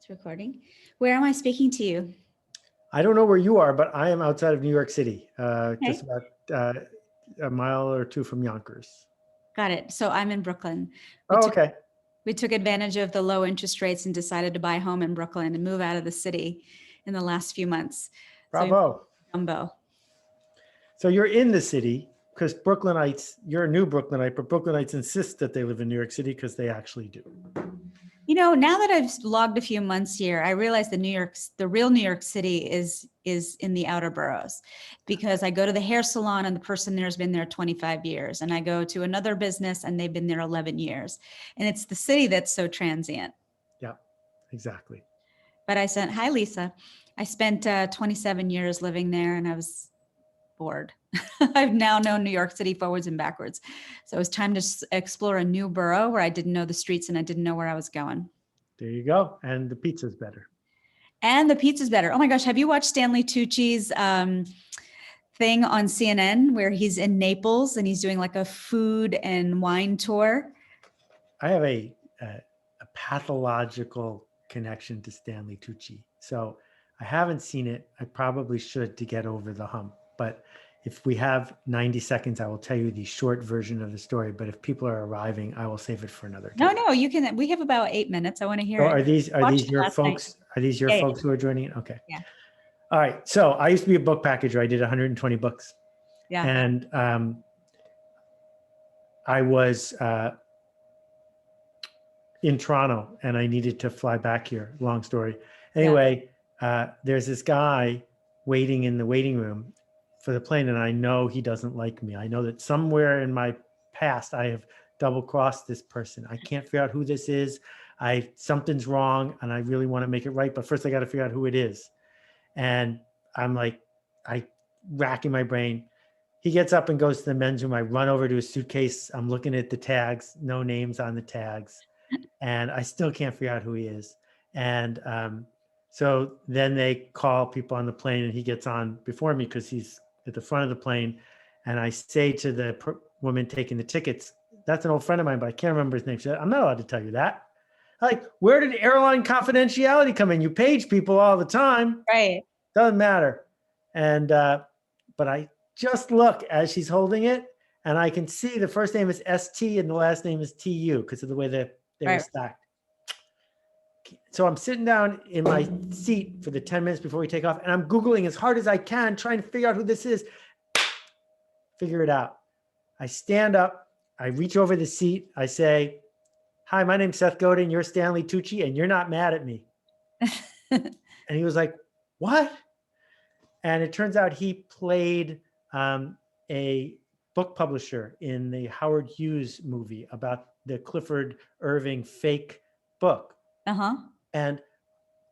It's recording. Where am I speaking to you? I don't know where you are, but I am outside of New York City, Okay. just about a mile or two from Yonkers. Got it. So I'm in Brooklyn. We Oh, took okay. we took advantage of the low interest rates and decided to buy a home in Brooklyn and move out of the city in the last few months. So we moved Bravo. to Dumbo. So you're in the city because Brooklynites, you're a new Brooklynite, but Brooklynites insist that they live in New York City because they actually do. You know, now that I've logged a few months here, I realize the real New York City is in the outer boroughs, because I go to the hair salon and the person there has been there 25 years, and I go to another business and they've been there 11 years, and it's the city that's so transient. Yeah, exactly. But hi Lisa, I spent 27 years living there, and I was bored. I've now known New York City forwards and backwards. So it was time to explore a new borough where I didn't know the streets and I didn't know where I was going. There you go. And the pizza's better. And the pizza's better. Oh my gosh, have you watched Stanley Tucci's thing on CNN where he's in Naples and he's doing like a food and wine tour? I have a pathological connection to Stanley Tucci. So I haven't seen it. I probably should to get over the hump. But if we have 90 seconds, I will tell you the short version of the story. But if people are arriving, I will save it for another time. No, you can. We have about 8 minutes. I want to hear So it. are these your folks? Night. Are these your Yeah, folks who are joining? Okay. Yeah. All right. So I used to be a book packager. I did 120 books. Yeah. And I was in Toronto and I needed to fly back here. Long story. Anyway, there's this guy waiting in the waiting room for the plane, and I know he doesn't like me. I know that somewhere in my past I have double-crossed this person. I can't figure out who this is. Something's wrong, and I really want to make it right. But first, I got to figure out who it is. And I'm like, racking my brain. He gets up and goes to the men's room. I run over to his suitcase. I'm looking at the tags, no names on the tags. And I still can't figure out who he is. And so then they call people on the plane, and he gets on before me because he's at the front of the plane. And I say to the woman taking the tickets, that's an old friend of mine, but I can't remember his name. She said, I'm not allowed to tell you that. I'm like, where did airline confidentiality come in? You page people all the time. Right. Doesn't matter. And, but I just look as she's holding it, and I can see the first name is ST and the last name is TU because of the way that they were stacked. So I'm sitting down in my seat for the 10 minutes before we take off, and I'm Googling as hard as I can, trying to figure out who this is. Figure it out. I stand up, I reach over the seat, I say, hi, my name's Seth Godin, you're Stanley Tucci, and you're not mad at me. And he was like, what? And it turns out he played a book publisher in the Howard Hughes movie about the Clifford Irving fake book. And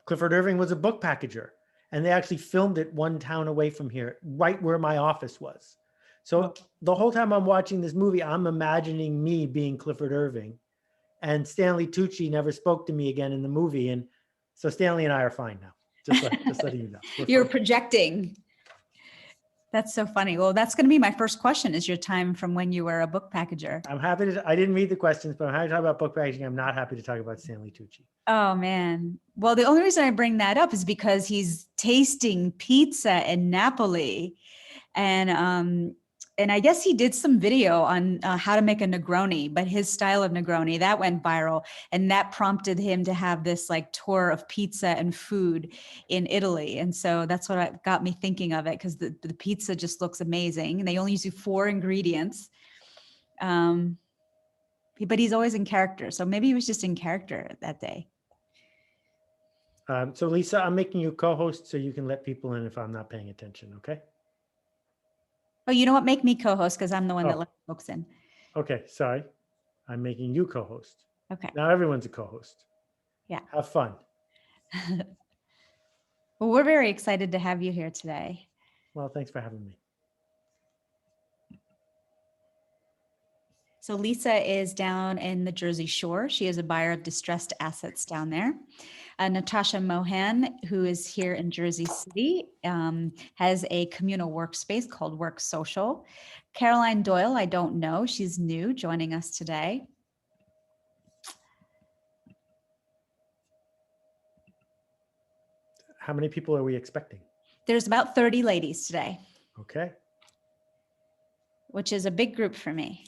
Clifford Irving was a book packager, and they actually filmed it one town away from here, right where my office was. So the whole time I'm watching this movie, I'm imagining me being Clifford Irving, and Stanley Tucci never spoke to me again in the movie. And so Stanley and I are fine now. Just letting you know. You're projecting. That's so funny. Well, that's going to be my first question, is your time from when you were a book packager. I'm happy to, I didn't read the questions, but I'm happy to talk about book packaging. I'm not happy to talk about Stanley Tucci. Oh, man. Well, the only reason I bring that up is because he's tasting pizza in Napoli. And I guess he did some video on how to make a Negroni, but his style of Negroni, that went viral. And that prompted him to have this like tour of pizza and food in Italy. And so that's what got me thinking of it, because the pizza just looks amazing. And they only use 4 ingredients. But he's always in character. So maybe he was just in character that day. So Lisa, I'm making you co-host so you can let people in if I'm not paying attention, okay? Oh, you know what? Make me co-host because I'm the one that let folks in. Okay, sorry. I'm making you co-host. Okay. Now everyone's a co-host. Yeah. Have fun. Well, we're very excited to have you here today. Well, thanks for having me. So Lisa is down in the Jersey Shore. She is a buyer of distressed assets down there. Natasha Mohan, who is here in Jersey City, has a communal workspace called Work Social. Caroline Doyle, I don't know. She's new, joining us today. How many people are we expecting? There's about 30 ladies today, Okay. which is a big group for me.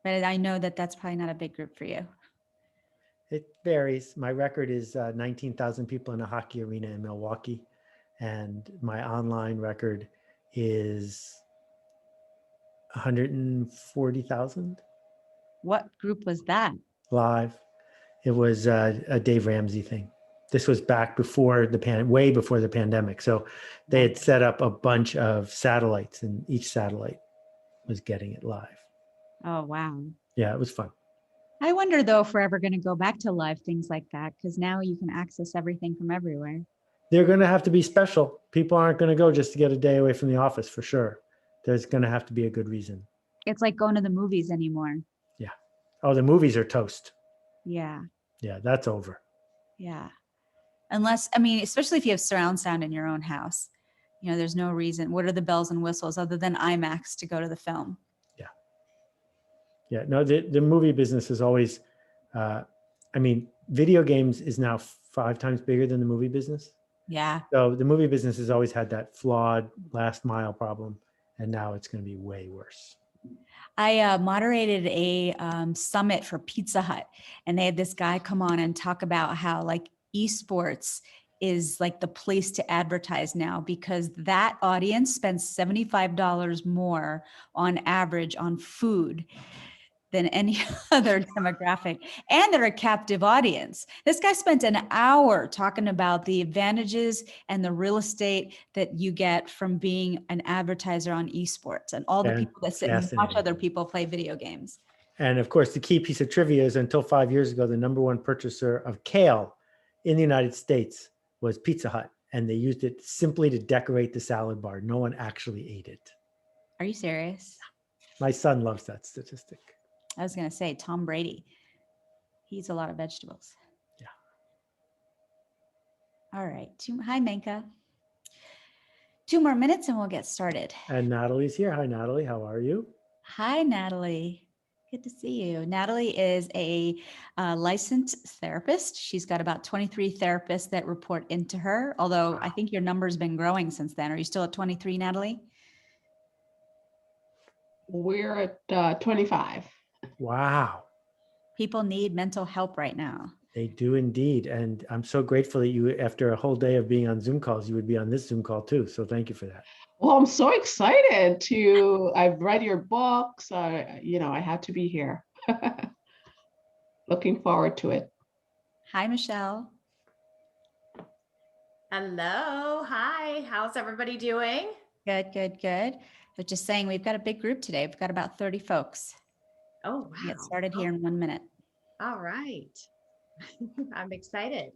But I know that that's probably not a big group for you. It varies. My record is 19,000 people in a hockey arena in Milwaukee. And my online record is 140,000 What group was that? live. It was a Dave Ramsey thing. This was back before way before the pandemic. So they had set up a bunch of satellites, and each satellite was getting it live. Oh, wow. Yeah, it was fun. I wonder, though, if we're ever going to go back to live things like that, because now you can access everything from everywhere. They're going to have to be special. People aren't going to go just to get a day away from the office, for sure. There's going to have to be a good reason. It's like going to the movies anymore. Yeah. Oh, the movies are toast. Yeah. Yeah, that's over. Yeah. Unless, I mean, especially if you have surround sound in your own house, there's no reason. What are the bells and whistles other than IMAX to go to the film? Yeah. Yeah. No, the movie business is always, video games is now 5 times bigger than the movie business. Yeah. So the movie business has always had that flawed last mile problem. And now it's going to be way worse. I moderated a summit for Pizza Hut, and they had this guy come on and talk about how like esports is like the place to advertise now, because that audience spends $75 more on average on food than any other demographic, and they're a captive audience. This guy spent an hour talking about the advantages and the real estate that you get from being an advertiser on esports, and all the people that sit and watch other people play video games. And of course, the key piece of trivia is until 5 years ago, the number one purchaser of kale in the United States was Pizza Hut, and they used it simply to decorate the salad bar. No one actually ate it. Are you serious? My son loves that statistic. I was going to say Tom Brady. He eats a lot of vegetables. Yeah. All right. Hi, Menka. 2 more minutes and we'll get started. And Natalie's here. Hi, Natalie. How are you? Hi, Natalie. Good to see you. Natalie is a licensed therapist. She's got about 23 therapists that report into her, although I think your number's been growing since then. Are you still at 23, Natalie? We're at 25. Wow. People need mental help right now. They do indeed. And I'm so grateful that you, after a whole day of being on Zoom calls, you would be on this Zoom call too. So thank you for that. Well, I'm so excited I've read your books. I had to be here. Looking forward to it. Hi, Michelle. Hello. Hi. How's everybody doing? Good, good, good. I was just saying, we've got a big group today. We've got about 30 folks. Oh, wow. We'll get started here in 1 minute. All right. I'm excited.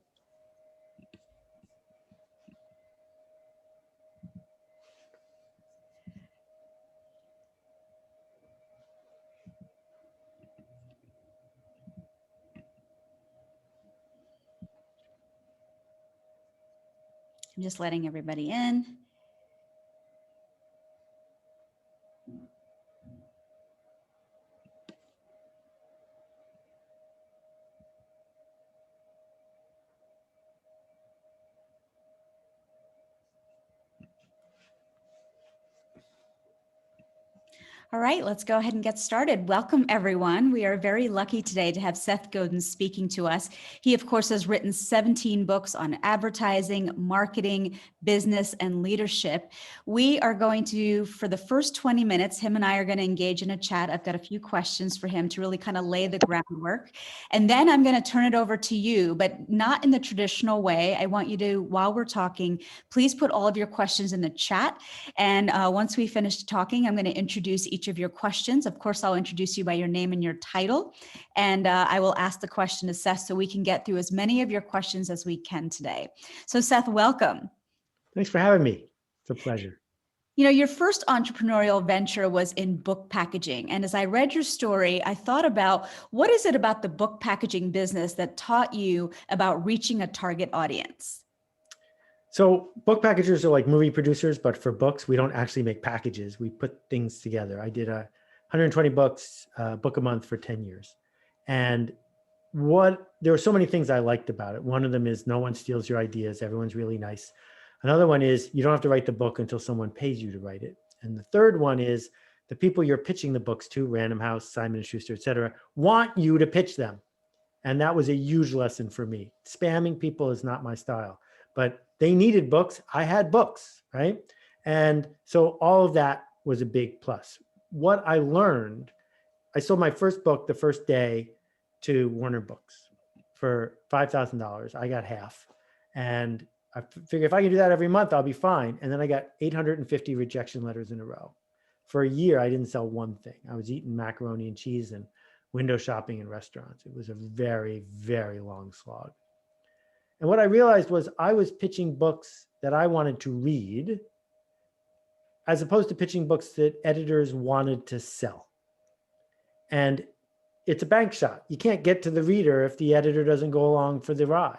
I'm just letting everybody in. All right, let's go ahead and get started. Welcome, everyone. We are very lucky today to have Seth Godin speaking to us. He, of course, has written 17 books on advertising, marketing, business, and leadership. We are going to, for the first 20 minutes, him and I are going to engage in a chat. I've got a few questions for him to really kind of lay the groundwork. And then I'm going to turn it over to you, but not in the traditional way. I want you to, while we're talking, please put all of your questions in the chat. And once we finish talking, I'm going to introduce each of your questions. Of course, I'll introduce you by your name and your title, and I will ask the question to Seth so we can get through as many of your questions as we can today. So Seth, welcome. Thanks for having me. It's a pleasure. Your first entrepreneurial venture was in book packaging. And as I read your story, I thought about what is it about the book packaging business that taught you about reaching a target audience? So book packagers are like movie producers, but for books, we don't actually make packages. We put things together. I did 120 books, book a month for 10 years. And there were so many things I liked about it. One of them is no one steals your ideas. Everyone's really nice. Another one is you don't have to write the book until someone pays you to write it. And the third one is the people you're pitching the books to, Random House, Simon & Schuster, et cetera, want you to pitch them. And that was a huge lesson for me. Spamming people is not my style, but they needed books. I had books, right? And so all of that was a big plus. What I learned, I sold my first book the first day to Warner Books for $5,000. I got half. And I figured if I can do that every month, I'll be fine. And then I got 850 rejection letters in a row. For a year, I didn't sell one thing. I was eating macaroni and cheese and window shopping in restaurants. It was a very, very long slog. And what I realized was I was pitching books that I wanted to read as opposed to pitching books that editors wanted to sell. And it's a bank shot. You can't get to the reader if the editor doesn't go along for the ride.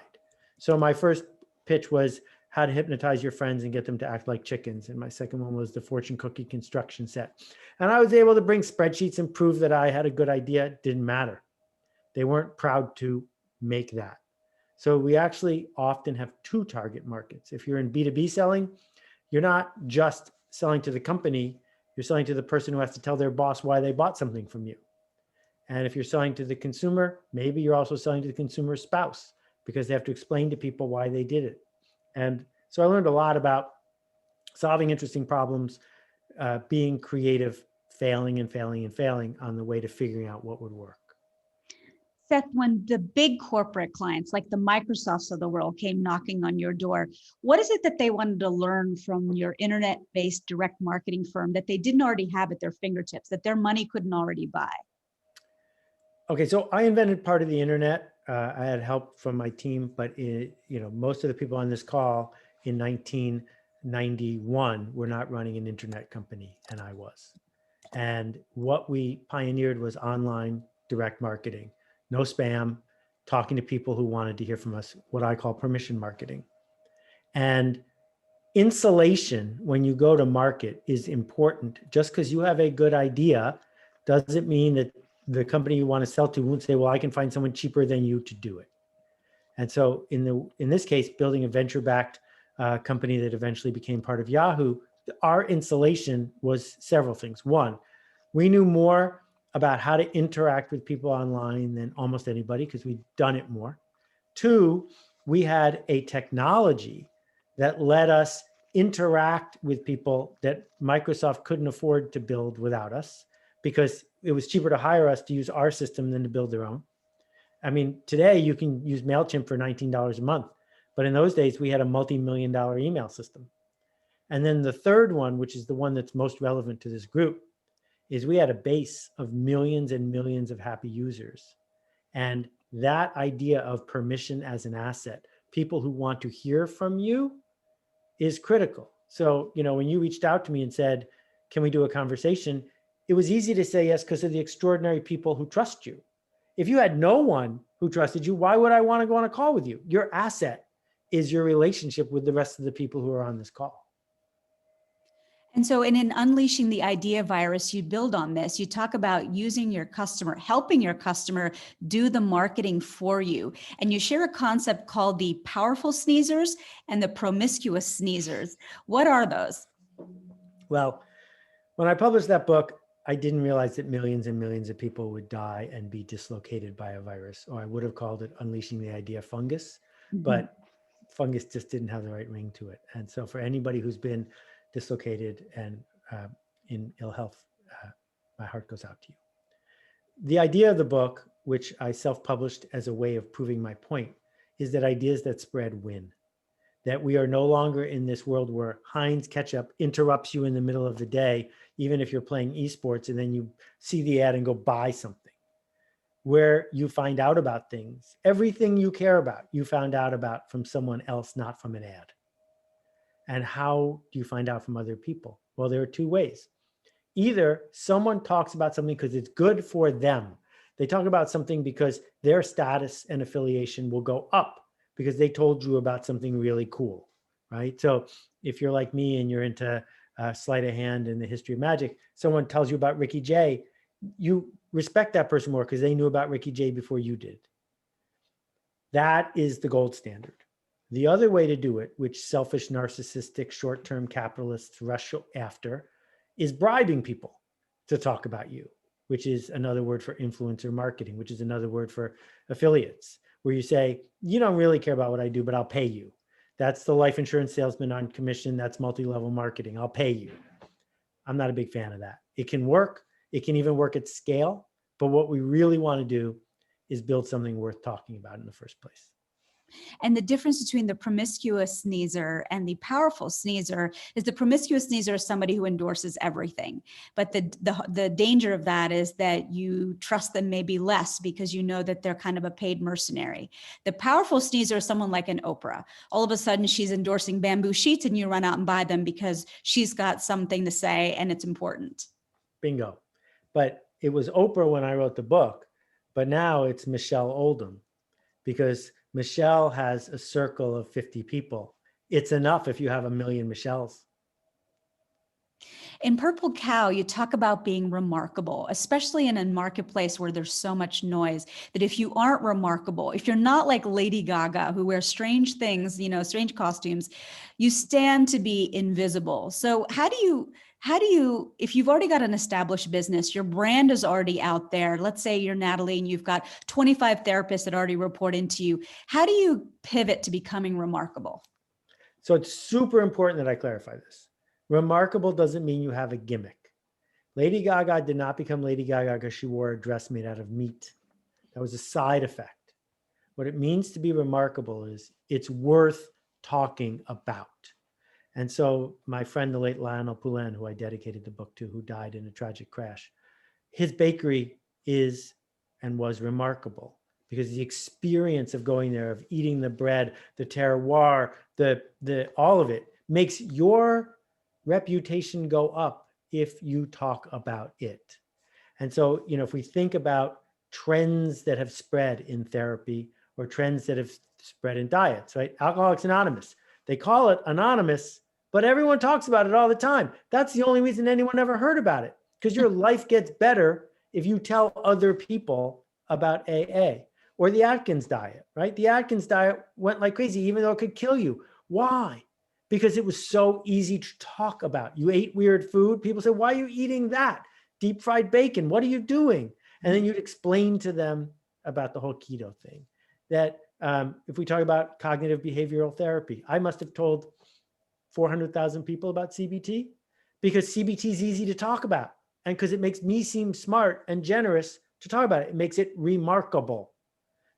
So my first pitch was how to hypnotize your friends and get them to act like chickens. And my second one was the fortune cookie construction set. And I was able to bring spreadsheets and prove that I had a good idea. It didn't matter. They weren't proud to make that. So we actually often have two target markets. If you're in B2B selling, you're not just selling to the company, you're selling to the person who has to tell their boss why they bought something from you. And if you're selling to the consumer, maybe you're also selling to the consumer's spouse because they have to explain to people why they did it. And so I learned a lot about solving interesting problems, being creative, failing and failing and failing on the way to figuring out what would work. Seth, when the big corporate clients like the Microsofts of the world came knocking on your door, what is it that they wanted to learn from your internet-based direct marketing firm that they didn't already have at their fingertips, that their money couldn't already buy? Okay, so I invented part of the internet. I had help from my team, but most of the people on this call in 1991 were not running an internet company, and I was. And what we pioneered was online direct marketing. No spam, talking to people who wanted to hear from us, what I call permission marketing. And insulation, when you go to market, is important. Just because you have a good idea doesn't mean that the company you want to sell to won't say, well, I can find someone cheaper than you to do it. And so in this case, building a venture-backed company that eventually became part of Yahoo, our insulation was several things. One, we knew more about how to interact with people online than almost anybody because we'd done it more. Two, we had a technology that let us interact with people that Microsoft couldn't afford to build without us because it was cheaper to hire us to use our system than to build their own. I mean, today you can use MailChimp for $19 a month, but in those days we had a multi-million-dollar email system. And then the third one, which is the one that's most relevant to this group, is we had a base of millions and millions of happy users. And that idea of permission as an asset, people who want to hear from you, is critical. So, when you reached out to me and said, can we do a conversation? It was easy to say yes because of the extraordinary people who trust you. If you had no one who trusted you, why would I want to go on a call with you? Your asset is your relationship with the rest of the people who are on this call. And so in Unleashing the Idea Virus, you build on this. You talk about using your customer, helping your customer do the marketing for you. And you share a concept called the powerful sneezers and the promiscuous sneezers. What are those? Well, when I published that book, I didn't realize that millions and millions of people would die and be dislocated by a virus, or I would have called it Unleashing the Idea Fungus, but fungus just didn't have the right ring to it. And so for anybody who's been dislocated and in ill health, my heart goes out to you. The idea of the book, which I self-published as a way of proving my point, is that ideas that spread win. That we are no longer in this world where Heinz ketchup interrupts you in the middle of the day, even if you're playing esports, and then you see the ad and go buy something. Where you find out about things, everything you care about, you found out about from someone else, not from an ad. And how do you find out from other people? Well, there are two ways. Either someone talks about something because it's good for them. They talk about something because their status and affiliation will go up because they told you about something really cool, right? So if you're like me and you're into sleight of hand and the history of magic, someone tells you about Ricky Jay, you respect that person more because they knew about Ricky Jay before you did. That is the gold standard. The other way to do it, which selfish, narcissistic, short-term capitalists rush after, is bribing people to talk about you, which is another word for influencer marketing, which is another word for affiliates, where you say, you don't really care about what I do, but I'll pay you. That's the life insurance salesman on commission. That's multi-level marketing. I'll pay you. I'm not a big fan of that. It can work. It can even work at scale. But what we really want to do is build something worth talking about in the first place. And the difference between the promiscuous sneezer and the powerful sneezer is the promiscuous sneezer is somebody who endorses everything. But the danger of that is that you trust them maybe less because you know that they're kind of a paid mercenary. The powerful sneezer is someone like an Oprah. All of a sudden she's endorsing bamboo sheets and you run out and buy them because she's got something to say and it's important. Bingo. But it was Oprah when I wrote the book, but now it's Michelle Oldham, because Michelle has a circle of 50 people. It's enough if you have 1 million Michelles. In Purple Cow, you talk about being remarkable, especially in a marketplace where there's so much noise, that if you aren't remarkable, if you're not like Lady Gaga, who wears strange things, you know, strange costumes, you stand to be invisible. So how do you, if you've already got an established business, your brand is already out there, let's say you're Natalie and you've got 25 therapists that already report into you, how do you pivot to becoming remarkable? So it's super important that I clarify this. Remarkable doesn't mean you have a gimmick. Lady Gaga did not become Lady Gaga because she wore a dress made out of meat. That was a side effect. What it means to be remarkable is it's worth talking about. And so my friend, the late Lionel Poulin, who I dedicated the book to, who died in a tragic crash, his bakery is and was remarkable because the experience of going there, of eating the bread, the terroir, the all of it makes your reputation go up if you talk about it. And so, you know, if we think about trends that have spread in therapy or trends that have spread in diets, right? Alcoholics Anonymous, they call it anonymous, but everyone talks about it all the time. That's the only reason anyone ever heard about it, because your life gets better if you tell other people about AA. Or the Atkins diet, right? The Atkins diet went like crazy, even though it could kill you. Why? Because it was so easy to talk about. You ate weird food. People say, why are you eating that? Deep fried bacon, what are you doing? And then you'd explain to them about the whole keto thing. That if we talk about cognitive behavioral therapy, I must have told 400,000 people about CBT because CBT is easy to talk about. And because it makes me seem smart and generous to talk about it. It makes it remarkable.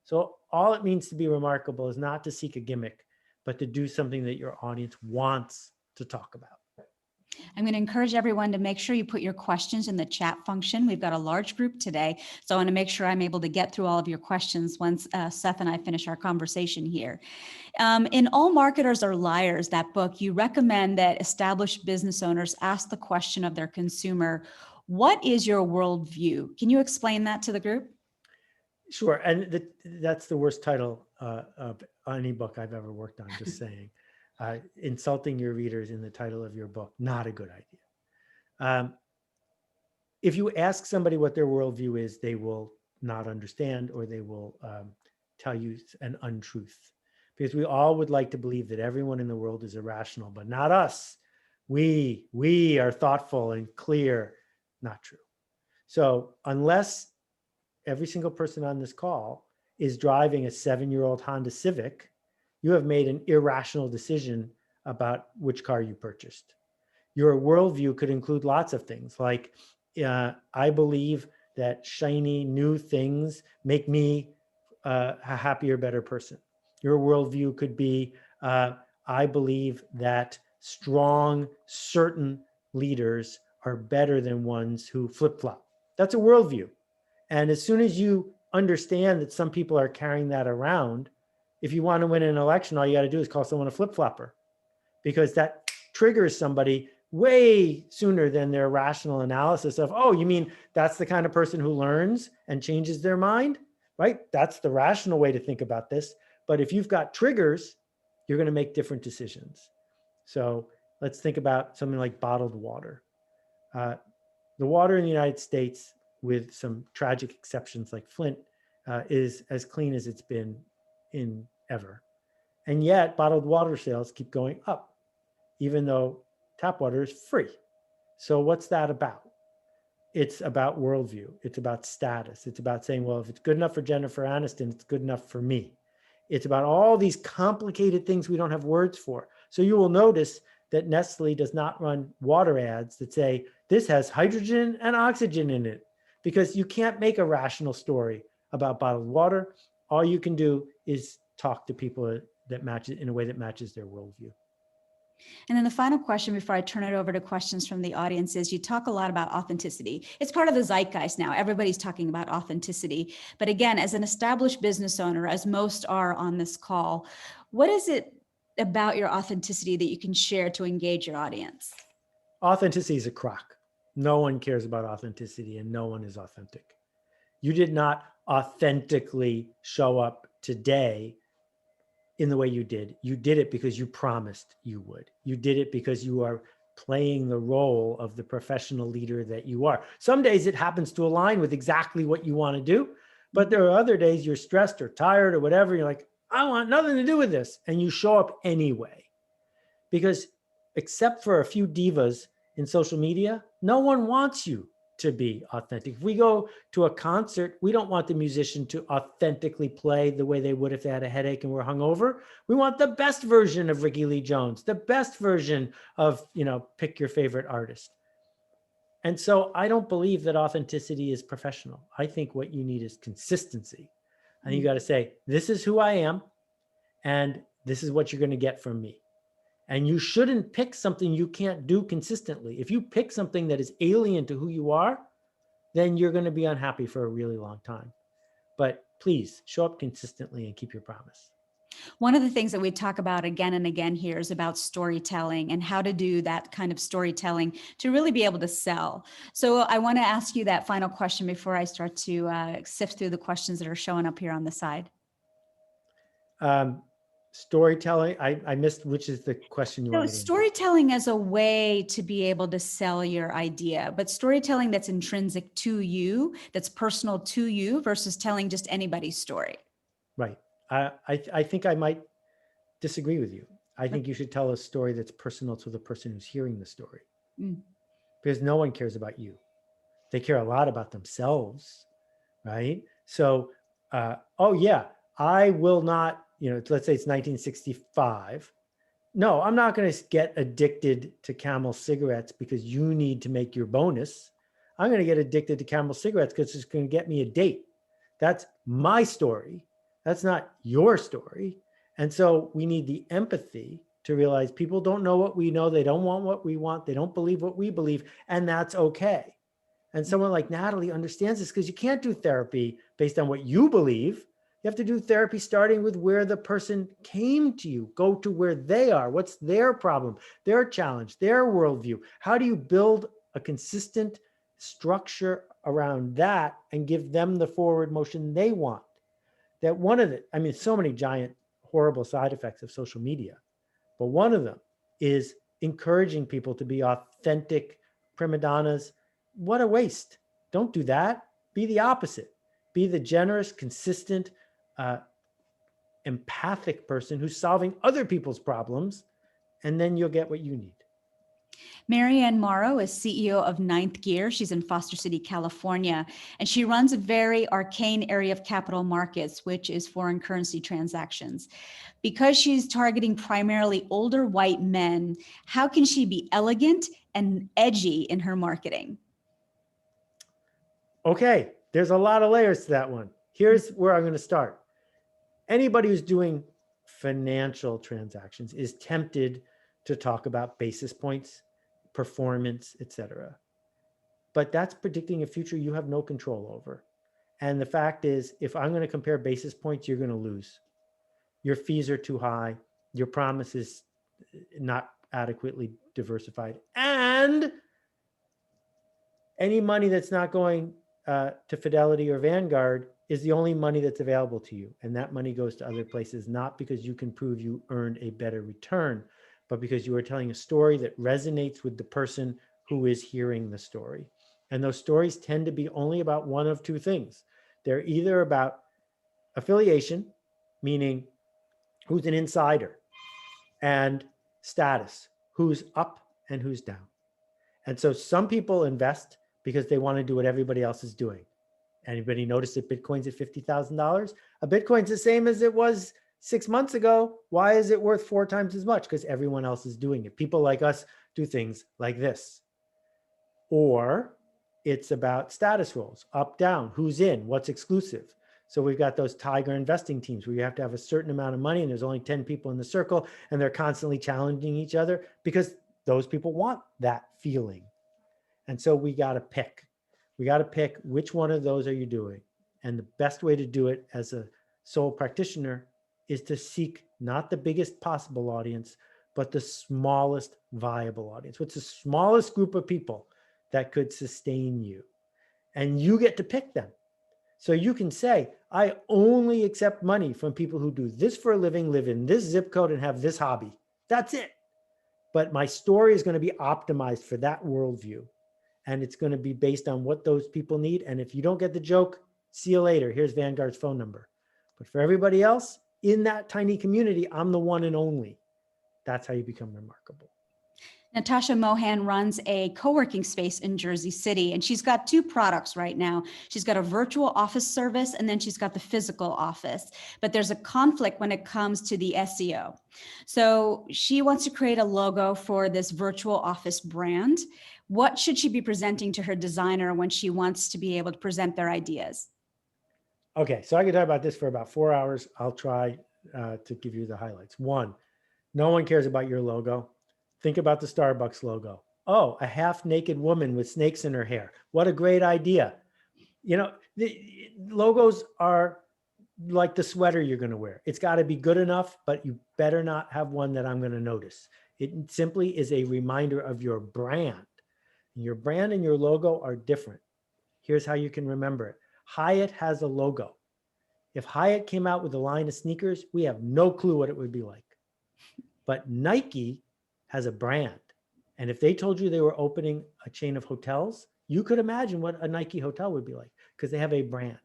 So all it means to be remarkable is not to seek a gimmick, but to do something that your audience wants to talk about. I'm going to encourage everyone to make sure you put your questions in the chat function. We've got a large group today, so I want to make sure I'm able to get through all of your questions once Seth and I finish our conversation here. In All Marketers Are Liars, that book, you recommend that established business owners ask the question of their consumer, what is your worldview? Can you explain that to the group? Sure. And that's the worst title of any book I've ever worked on, just saying. Insulting your readers in the title of your book, not a good idea. If you ask somebody what their worldview is, they will not understand, or they will tell you an untruth. Because we all would like to believe that everyone in the world is irrational, but not us. We are thoughtful and clear. Not true. So unless every single person on this call is driving a 7-year-old Honda Civic, you have made an irrational decision about which car you purchased. Your worldview could include lots of things like, I believe that shiny new things make me a happier, better person. Your worldview could be, I believe that strong, certain leaders are better than ones who flip-flop. That's a worldview. And as soon as you understand that some people are carrying that around, if you want to win an election, all you got to do is call someone a flip-flopper, because that triggers somebody way sooner than their rational analysis of, oh, you mean that's the kind of person who learns and changes their mind, right? That's the rational way to think about this. But if you've got triggers, you're going to make different decisions. So let's think about something like bottled water. The water in the United States, with some tragic exceptions like Flint, is as clean as it's been in ever. And yet bottled water sales keep going up, even though tap water is free. So what's that about? It's about worldview. It's about status. It's about saying, well, if it's good enough for Jennifer Aniston, it's good enough for me. It's about all these complicated things we don't have words for. So you will notice that Nestle does not run water ads that say, this has hydrogen and oxygen in it, because you can't make a rational story about bottled water. All you can do is talk to people that match it in a way that matches their worldview. And then the final question before I turn it over to questions from the audience is, you talk a lot about authenticity. It's part of the zeitgeist now. Everybody's talking about authenticity. But again, as an established business owner, as most are on this call, what is it about your authenticity that you can share to engage your audience? Authenticity is a crock. No one cares about authenticity, and no one is authentic. You did not authentically show up today in the way you did. You did it because you promised you would. You did it because you are playing the role of the professional leader that you are. Some days it happens to align with exactly what you want to do, but there are other days you're stressed or tired or whatever. You're like, I want nothing to do with this. And you show up anyway. Because except for a few divas in social media, no one wants you to be authentic. If we go to a concert, we don't want the musician to authentically play the way they would if they had a headache and were hungover. We want the best version of Ricky Lee Jones, the best version of, pick your favorite artist. And so I don't believe that authenticity is professional. I think what you need is consistency. And you got to say, this is who I am, and this is what you're going to get from me. And you shouldn't pick something you can't do consistently. If you pick something that is alien to who you are, then you're going to be unhappy for a really long time. But please show up consistently and keep your promise. One of the things that we talk about again and again here is about storytelling and how to do that kind of storytelling to really be able to sell. So I want to ask you that final question before I start to sift through the questions that are showing up here on the side. Storytelling, I missed, which is the question you want me to answer? Storytelling as a way to be able to sell your idea, but storytelling that's intrinsic to you, that's personal to you, versus telling just anybody's story. Right. I think I might disagree with you. I think you should tell a story that's personal to the person who's hearing the story. Because no one cares about you. They care a lot about themselves, right? So, oh yeah, I will not, let's say it's 1965. No, I'm not going to get addicted to Camel cigarettes because you need to make your bonus. I'm going to get addicted to Camel cigarettes because it's going to get me a date. That's my story. That's not your story. And so we need the empathy to realize people don't know what we know. They don't want what we want. They don't believe what we believe. And that's okay. And someone like Natalie understands this, because you can't do therapy based on what you believe. You have to do therapy starting with where the person came to you. Go to where they are. What's their problem, their challenge, their worldview? How do you build a consistent structure around that and give them the forward motion they want? That one of the, so many giant, horrible side effects of social media, but one of them is encouraging people to be authentic prima donnas. What a waste. Don't do that. Be the opposite. Be the generous, consistent, empathic person who's solving other people's problems, and then you'll get what you need. Marianne Morrow is CEO of Ninth Gear. She's in Foster City, California, and she runs a very arcane area of capital markets, which is foreign currency transactions. Because she's targeting primarily older white men, how can she be elegant and edgy in her marketing? Okay, there's a lot of layers to that one. Here's where I'm going to start. Anybody who's doing financial transactions is tempted to talk about basis points, performance, etc. But that's predicting a future you have no control over. And the fact is, if I'm going to compare basis points, you're going to lose. Your fees are too high. Your promise is not adequately diversified. And any money that's not going to Fidelity or Vanguard is the only money that's available to you. And that money goes to other places, not because you can prove you earned a better return, but because you are telling a story that resonates with the person who is hearing the story. And those stories tend to be only about one of two things. They're either about affiliation, meaning who's an insider, and status, who's up and who's down. And so some people invest because they want to do what everybody else is doing. Anybody notice that Bitcoin's at $50,000? A Bitcoin's the same as it was 6 months ago. Why is it worth 4 times as much? Because everyone else is doing it. People like us do things like this. Or it's about status roles, up, down, who's in, what's exclusive. So we've got those tiger investing teams where you have to have a certain amount of money and there's only 10 people in the circle and they're constantly challenging each other because those people want that feeling. And so we got to pick. We got to pick which one of those are you doing. And the best way to do it as a sole practitioner is to seek not the biggest possible audience, but the smallest viable audience. What's the smallest group of people that could sustain you? And you get to pick them. So you can say, I only accept money from people who do this for a living, live in this zip code, and have this hobby. That's it. But my story is going to be optimized for that worldview. And it's going to be based on what those people need. And if you don't get the joke, see you later. Here's Vanguard's phone number. But for everybody else in that tiny community, I'm the one and only. That's how you become remarkable. Natasha Mohan runs a co-working space in Jersey City, and she's got 2 products right now. She's got a virtual office service, and then she's got the physical office. But there's a conflict when it comes to the SEO. So she wants to create a logo for this virtual office brand. What should she be presenting to her designer when she wants to be able to present their ideas? Okay, so I could talk about this for about 4 hours. I'll try to give you the highlights. 1, no one cares about your logo. Think about the Starbucks logo. Oh, a half-naked woman with snakes in her hair. What a great idea. You know, the logos are like the sweater you're going to wear. It's got to be good enough, but you better not have one that I'm going to notice. It simply is a reminder of your brand. Your brand and your logo are different. Here's how you can remember it. Hyatt has a logo. If Hyatt came out with a line of sneakers, we have no clue what it would be like. But Nike has a brand. And if they told you they were opening a chain of hotels, you could imagine what a Nike hotel would be like because they have a brand.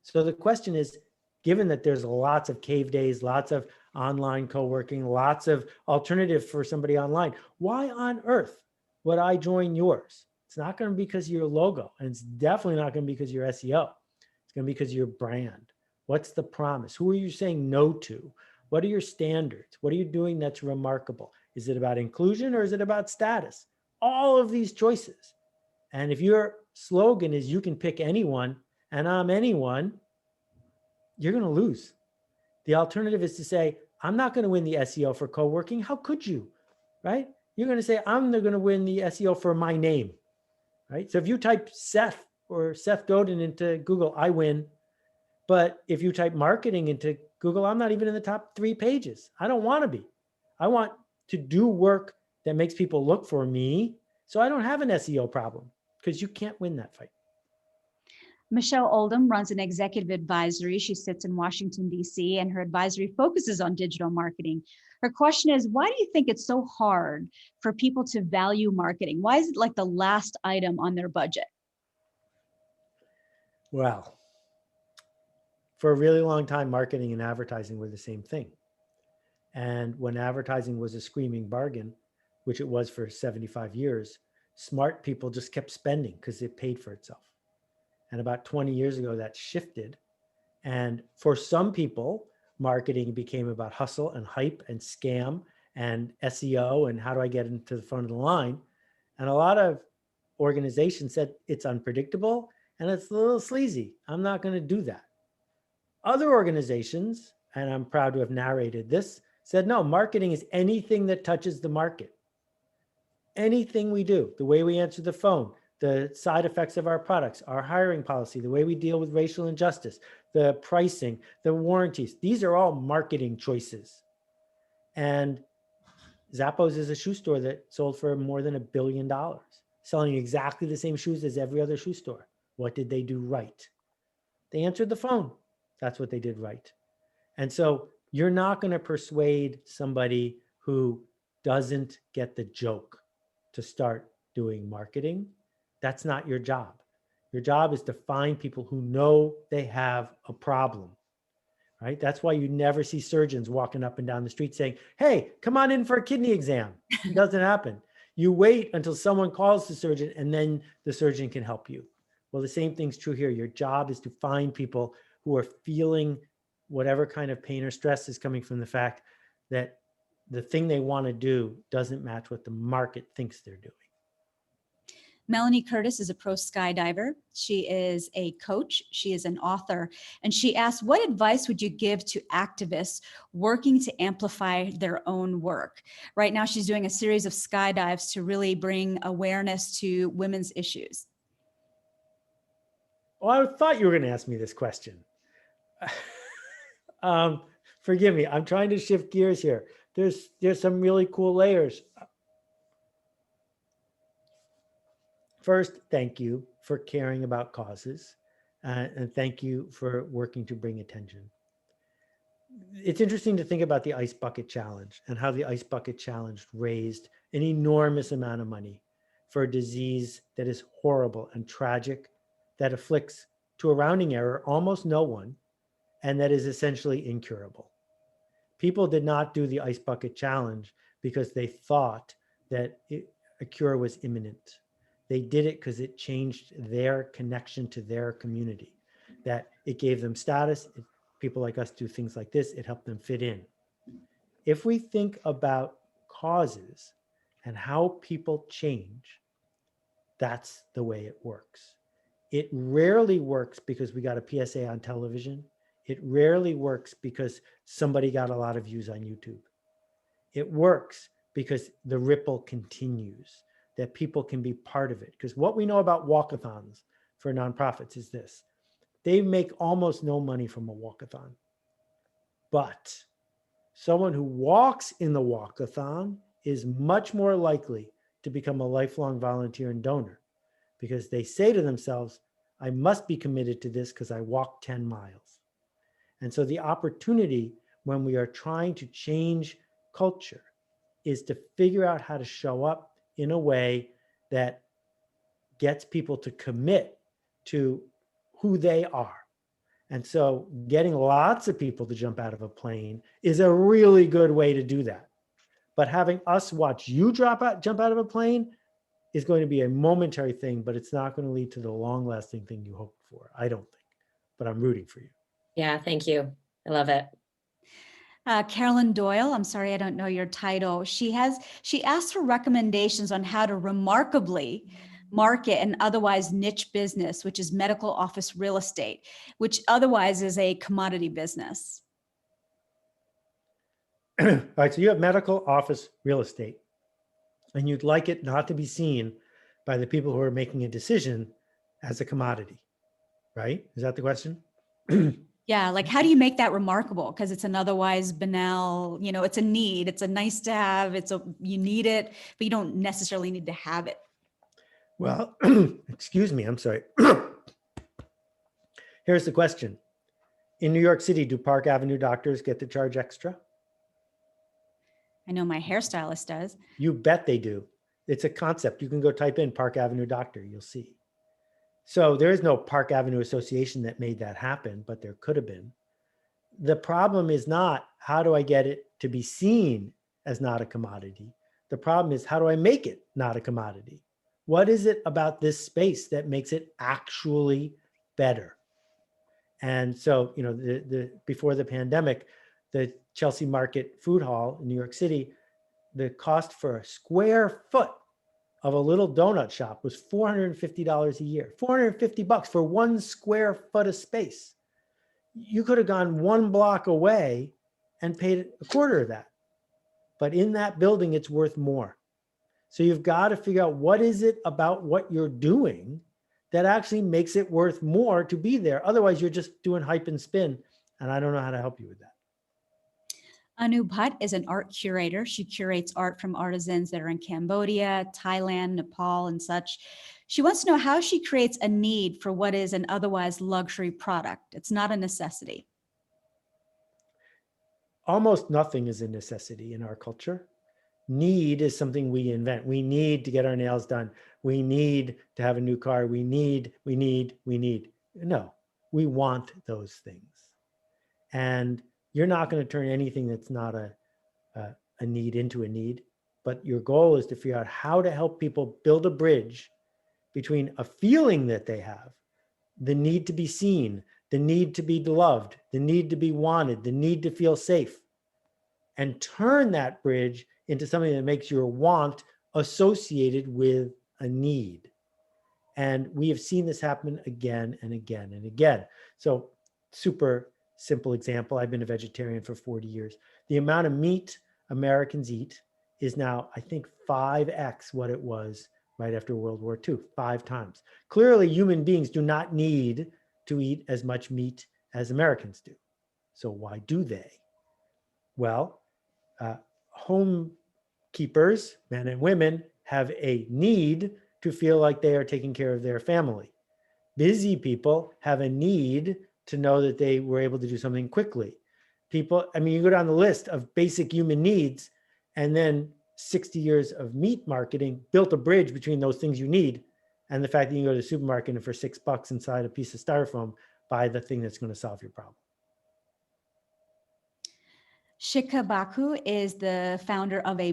So the question is, given that there's lots of cave days, lots of online co-working, lots of alternative for somebody online, why on earth would I join yours? It's not going to be because of your logo, and it's definitely not going to be because of your SEO. It's going to be because of your brand. What's the promise? Who are you saying no to? What are your standards? What are you doing that's remarkable? Is it about inclusion or is it about status? All of these choices. And if your slogan is you can pick anyone and I'm anyone, you're going to lose. The alternative is to say, I'm not going to win the SEO for co-working. How could you? Right? You're going to say, I'm going to win the SEO for my name. Right? So if you type Seth or Seth Godin into Google, I win. But if you type marketing into Google, I'm not even in the top 3 pages. I don't want to be. I want to do work that makes people look for me. So I don't have an SEO problem because you can't win that fight. Michelle Oldham runs an executive advisory. She sits in Washington, D.C., and her advisory focuses on digital marketing. Her question is, why do you think it's so hard for people to value marketing? Why is it like the last item on their budget? Well, for a really long time, marketing and advertising were the same thing. And when advertising was a screaming bargain, which it was for 75 years, smart people just kept spending because it paid for itself. And about 20 years ago, that shifted. And for some people, marketing became about hustle and hype and scam and SEO and how do I get into the front of the line. And a lot of organizations said it's unpredictable and it's a little sleazy. I'm not going to do that. Other organizations, and I'm proud to have narrated this, said, no, marketing is anything that touches the market. Anything we do, the way we answer the phone, the side effects of our products, our hiring policy, the way we deal with racial injustice, the pricing, the warranties, these are all marketing choices. And Zappos is a shoe store that sold for more than $1 billion, selling exactly the same shoes as every other shoe store. What did they do right? They answered the phone. That's what they did right. And so you're not going to persuade somebody who doesn't get the joke to start doing marketing. That's not your job. Your job is to find people who know they have a problem, right? That's why you never see surgeons walking up and down the street saying, hey, come on in for a kidney exam. It doesn't happen. You wait until someone calls the surgeon and then the surgeon can help you. Well, the same thing's true here. Your job is to find people who are feeling whatever kind of pain or stress is coming from the fact that the thing they want to do doesn't match what the market thinks they're doing. Melanie Curtis is a pro skydiver. She is a coach. She is an author. And she asked, what advice would you give to activists working to amplify their own work? Right now, she's doing a series of skydives to really bring awareness to women's issues. Well, I thought you were going to ask me this question. Forgive me. I'm trying to shift gears here. There's some really cool layers. First, thank you for caring about causes, and thank you for working to bring attention. It's interesting to think about the Ice Bucket Challenge and how the Ice Bucket Challenge raised an enormous amount of money for a disease that is horrible and tragic, that afflicts, to a rounding error, almost no one, and that is essentially incurable. People did not do the Ice Bucket Challenge because they thought that a cure was imminent. They did it because it changed their connection to their community, that it gave them status. People like us do things like this. It helped them fit in. If we think about causes and how people change, that's the way it works. It rarely works because we got a PSA on television. It rarely works because somebody got a lot of views on YouTube. It works because the ripple continues, that people can be part of it. Because what we know about walkathons for nonprofits is this: they make almost no money from a walkathon. But someone who walks in the walkathon is much more likely to become a lifelong volunteer and donor, because they say to themselves, I must be committed to this because I walked 10 miles. And so the opportunity when we are trying to change culture is to figure out how to show up in a way that gets people to commit to who they are. And so getting lots of people to jump out of a plane is a really good way to do that. But having us watch you jump out of a plane is going to be a momentary thing, but it's not going to lead to the long-lasting thing you hoped for, I don't think. But I'm rooting for you. Yeah, thank you. I love it. Carolyn Doyle, I'm sorry, I don't know your title. She asked for recommendations on how to remarkably market an otherwise niche business, which is medical office real estate, which otherwise is a commodity business. All right, so you have medical office real estate, and you'd like it not to be seen by the people who are making a decision as a commodity, right? Is that the question? Yeah, like how do you make that remarkable? Because it's an otherwise banal, it's a need, it's a nice to have, you need it, but you don't necessarily need to have it. Well, excuse me, I'm sorry. Here's the question. In New York City, do Park Avenue doctors get to charge extra? I know my hairstylist does. You bet they do. It's a concept. You can go type in Park Avenue doctor, you'll see. So there is no Park Avenue Association that made that happen, but there could have been. The problem is not how do I get it to be seen as not a commodity? The problem is how do I make it not a commodity? What is it about this space that makes it actually better? And so, before the pandemic, the Chelsea Market Food Hall in New York City, the cost for a square foot of a little donut shop was $450 a year, $450 for 1 square foot of space. You could have gone 1 block away and paid a quarter of that. But in that building, it's worth more. So you've got to figure out what is it about what you're doing that actually makes it worth more to be there. Otherwise, you're just doing hype and spin. And I don't know how to help you with that. Anu Bhatt is an art curator. She curates art from artisans that are in Cambodia, Thailand, Nepal, and such. She wants to know how she creates a need for what is an otherwise luxury product. It's not a necessity. Almost nothing is a necessity in our culture. Need is something we invent. We need to get our nails done. We need to have a new car. We need. No, we want those things. And you're not going to turn anything that's not a need into a need. But your goal is to figure out how to help people build a bridge between a feeling that they have, the need to be seen, the need to be loved, the need to be wanted, the need to feel safe, and turn that bridge into something that makes your want associated with a need. And we have seen this happen again and again and again. So super simple example. I've been a vegetarian for 40 years. The amount of meat Americans eat is now, I think, 5x what it was right after World War II, 5 times. Clearly, human beings do not need to eat as much meat as Americans do. So why do they? Well, home keepers, men and women, have a need to feel like they are taking care of their family. Busy people have a need to know that they were able to do something quickly. People, I mean, you go down the list of basic human needs, and then 60 years of meat marketing built a bridge between those things you need and the fact that you can go to the supermarket and for $6 inside a piece of styrofoam, buy the thing that's going to solve your problem. Shikha Baku is the founder of a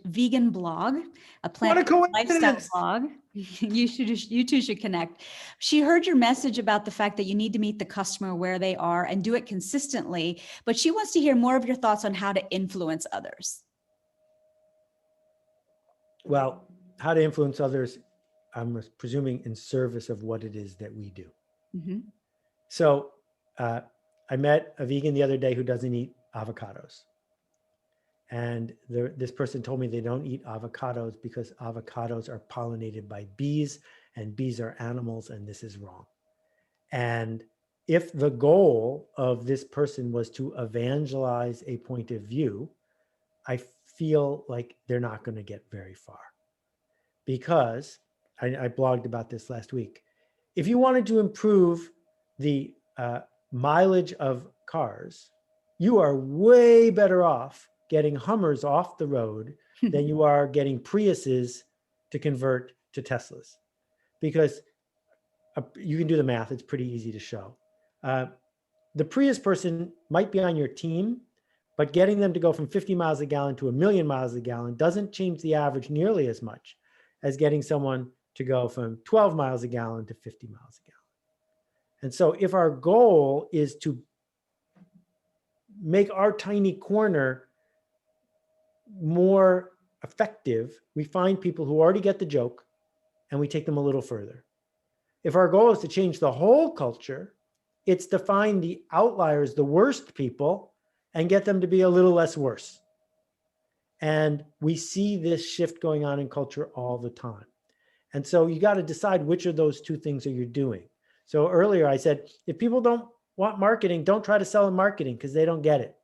vegan blog, a plant What a lifestyle coincidence. blog. You two should connect. She heard your message about the fact that you need to meet the customer where they are and do it consistently, but she wants to hear more of your thoughts on how to influence others. Well, how to influence others, I'm presuming in service of what it is that we do. Mm-hmm. So I met a vegan the other day who doesn't eat avocados. And this person told me they don't eat avocados because avocados are pollinated by bees, and bees are animals, and this is wrong. And if the goal of this person was to evangelize a point of view, I feel like they're not going to get very far. Because I blogged about this last week. If you wanted to improve the mileage of cars, you are way better off getting Hummers off the road than you are getting Priuses to convert to Teslas. Because you can do the math, it's pretty easy to show. The Prius person might be on your team, but getting them to go from 50 miles a gallon to 1,000,000 miles a gallon doesn't change the average nearly as much as getting someone to go from 12 miles a gallon to 50 miles a gallon. And so if our goal is to make our tiny corner more effective, we find people who already get the joke and we take them a little further. If our goal is to change the whole culture, it's to find the outliers, the worst people, and get them to be a little less worse. And we see this shift going on in culture all the time. And so you got to decide which of those two things are you doing. So earlier I said, if people don't want marketing, don't try to sell them marketing because they don't get it.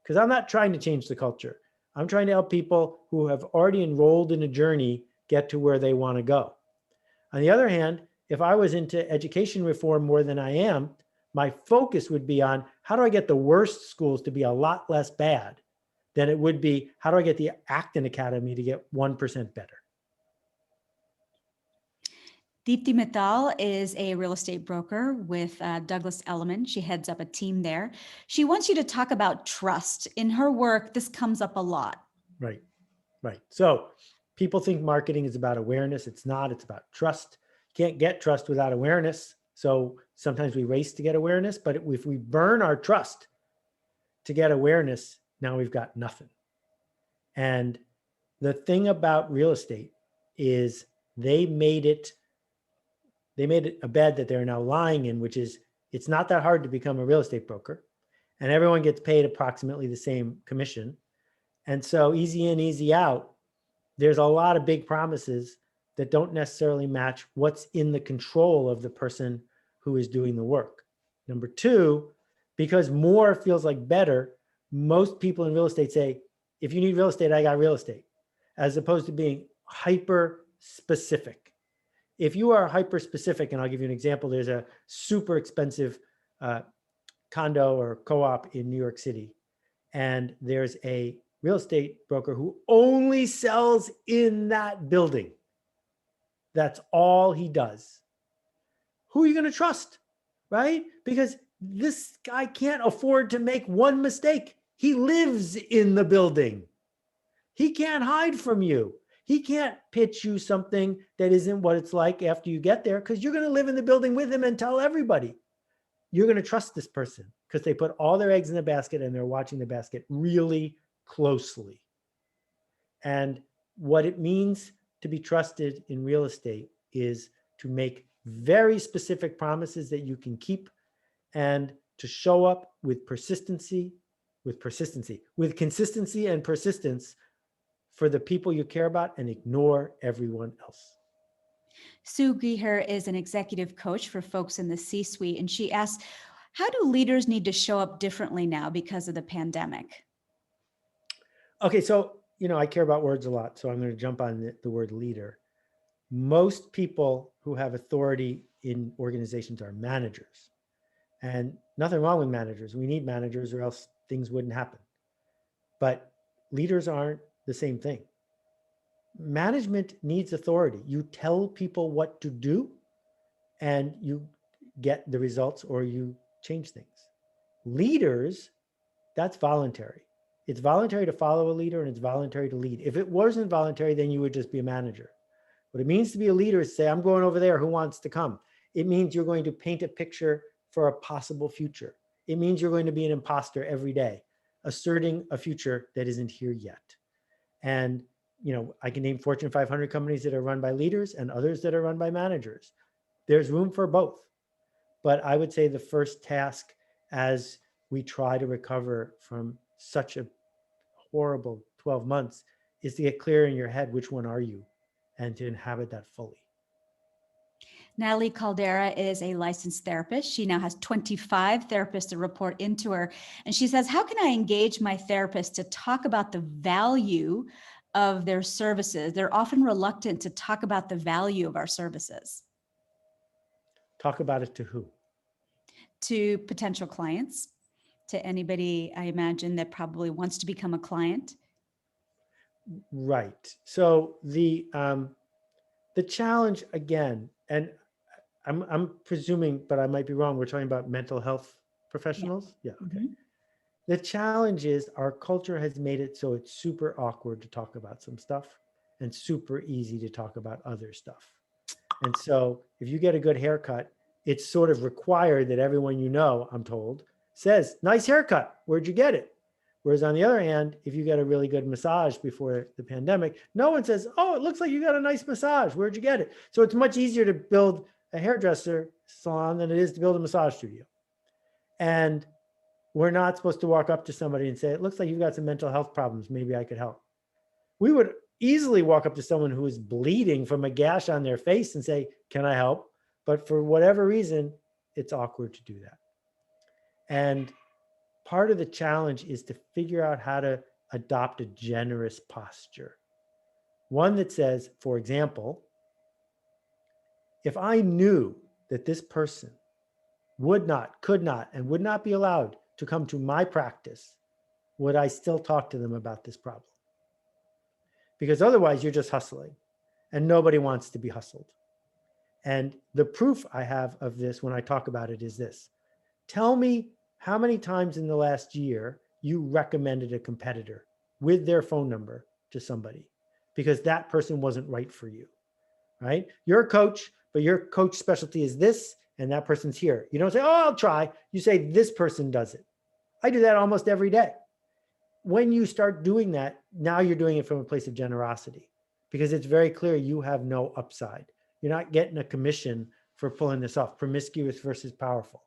Because I'm not trying to change the culture. I'm trying to help people who have already enrolled in a journey get to where they want to go. On the other hand, if I was into education reform more than I am, my focus would be on how do I get the worst schools to be a lot less bad than it would be how do I get the Acton Academy to get 1% better. Deepti Mittal is a real estate broker with Douglas Elliman. She heads up a team there. She wants you to talk about trust. In her work, this comes up a lot. Right. So people think marketing is about awareness. It's not. It's about trust. You can't get trust without awareness. So sometimes we race to get awareness, but if we burn our trust to get awareness, now we've got nothing. And the thing about real estate is they made it a bed that they're now lying in, which is it's not that hard to become a real estate broker, and everyone gets paid approximately the same commission. And so easy in, easy out, there's a lot of big promises that don't necessarily match what's in the control of the person who is doing the work. Number two, because more feels like better, most people in real estate say, if you need real estate, I got real estate, as opposed to being hyper specific. If you are hyper specific, and I'll give you an example, there's a super expensive condo or co-op in New York City, and there's a real estate broker who only sells in that building. That's all he does. Who are you going to trust, right? Because This guy can't afford to make one mistake. He lives in the building. He can't hide from you. He can't pitch you something that isn't what it's like after you get there, because you're going to live in the building with him and tell everybody. You're going to trust this person because they put all their eggs in the basket and they're watching the basket really closely. And what it means to be trusted in real estate is to make very specific promises that you can keep, and to show up with consistency and persistence for the people you care about, and ignore everyone else. Sue Geher is an executive coach for folks in the C-suite, and she asks, how do leaders need to show up differently now because of the pandemic? Okay, so, I care about words a lot, so I'm going to jump on the word leader. Most people who have authority in organizations are managers. And nothing wrong with managers. We need managers or else things wouldn't happen. But leaders aren't the same thing. Management needs authority. You tell people what to do and you get the results, or you change things. Leaders, that's voluntary. It's voluntary to follow a leader and it's voluntary to lead. If it wasn't voluntary, then you would just be a manager. What it means to be a leader is say, I'm going over there, who wants to come? It means you're going to paint a picture for a possible future. It means you're going to be an imposter every day, asserting a future that isn't here yet. And, I can name Fortune 500 companies that are run by leaders and others that are run by managers. There's room for both. But I would say the first task as we try to recover from such a horrible 12 months is to get clear in your head, which one are you, and to inhabit that fully. Natalie Caldera is a licensed therapist. She now has 25 therapists to report into her. And she says, how can I engage my therapist to talk about the value of their services? They're often reluctant to talk about the value of our services. Talk about it to who? To potential clients, to anybody, I imagine, that probably wants to become a client. Right. So the challenge again, and I'm presuming, but I might be wrong, we're talking about mental health professionals. Yeah. Okay. Mm-hmm. The challenge is our culture has made it so it's super awkward to talk about some stuff and super easy to talk about other stuff. And so if you get a good haircut, it's sort of required that everyone I'm told, says, nice haircut. Where'd you get it? Whereas on the other hand, if you get a really good massage before the pandemic, no one says, oh, it looks like you got a nice massage. Where'd you get it? So it's much easier to build a hairdresser salon than it is to build a massage studio. And we're not supposed to walk up to somebody and say, it looks like you've got some mental health problems. Maybe I could help. We would easily walk up to someone who is bleeding from a gash on their face and say, can I help? But for whatever reason, it's awkward to do that. And part of the challenge is to figure out how to adopt a generous posture. One that says, for example, if I knew that this person would not, could not, and would not be allowed to come to my practice, would I still talk to them about this problem? Because otherwise you're just hustling and nobody wants to be hustled. And the proof I have of this when I talk about it is this. Tell me how many times in the last year you recommended a competitor with their phone number to somebody because that person wasn't right for you, right? You're a coach, but your coach specialty is this and that person's here. You don't say, oh, I'll try. You say, this person does it. I do that almost every day. When you start doing that, now you're doing it from a place of generosity because it's very clear you have no upside. You're not getting a commission for pulling this off, promiscuous versus powerful.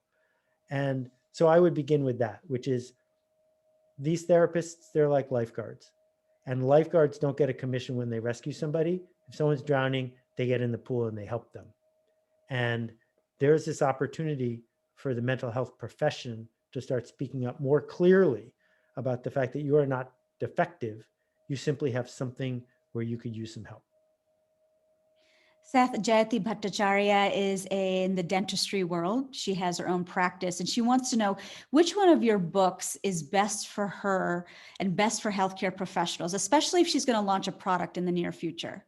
And so I would begin with that, which is these therapists, they're like lifeguards. And lifeguards don't get a commission when they rescue somebody. If someone's drowning, they get in the pool and they help them. And there's this opportunity for the mental health profession to start speaking up more clearly about the fact that you are not defective. You simply have something where you could use some help. Seth, Jayati Bhattacharya is in the dentistry world. She has her own practice and she wants to know which one of your books is best for her and best for healthcare professionals, especially if she's going to launch a product in the near future.